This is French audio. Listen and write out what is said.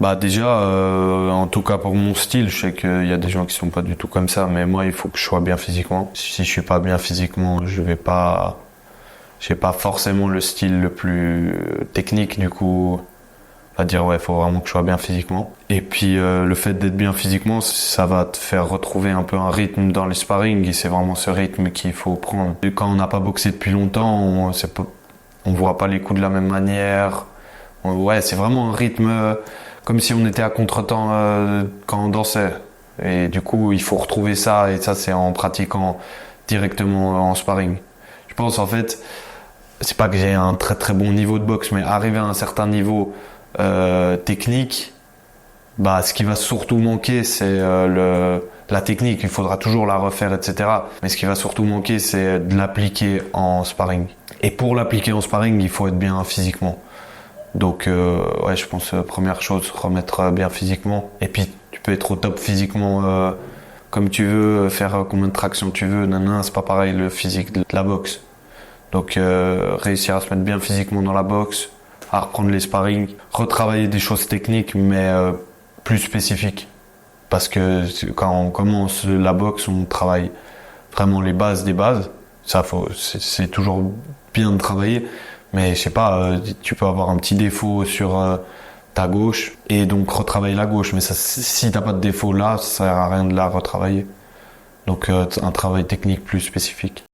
Bah déjà, en tout cas pour mon style, je sais qu'il y a des gens qui sont pas du tout comme ça, mais moi il faut que je sois bien physiquement. Si je suis pas bien physiquement, j'ai pas forcément le style le plus technique, du coup, on va dire ouais, faut vraiment que je sois bien physiquement. Et puis le fait d'être bien physiquement, ça va te faire retrouver un peu un rythme dans les sparring, et c'est vraiment ce rythme qu'il faut prendre. Et quand on n'a pas boxé depuis longtemps, on voit pas les coups de la même manière. Ouais, c'est vraiment un rythme comme si on était à contretemps quand on dansait. Et du coup, il faut retrouver ça, et ça, c'est en pratiquant directement en sparring. Je pense en fait, c'est pas que j'ai un très très bon niveau de boxe, mais arriver à un certain niveau technique, bah, ce qui va surtout manquer, c'est la technique. Il faudra toujours la refaire, etc. Mais ce qui va surtout manquer, c'est de l'appliquer en sparring. Et pour l'appliquer en sparring, il faut être bien physiquement. Donc, ouais, je pense, première chose, remettre bien physiquement. Et puis, tu peux être au top physiquement comme tu veux, faire combien de tractions tu veux. Nanana, c'est pas pareil le physique de la boxe. Donc, réussir à se mettre bien physiquement dans la boxe, à reprendre les sparring, retravailler des choses techniques, mais plus spécifiques. Parce que quand on commence la boxe, on travaille vraiment les bases des bases. Ça, c'est toujours bien de travailler. Mais je sais pas, tu peux avoir un petit défaut sur ta gauche et donc retravailler la gauche. Mais ça, si t'as pas de défaut là, ça sert à rien de la retravailler. Donc un travail technique plus spécifique.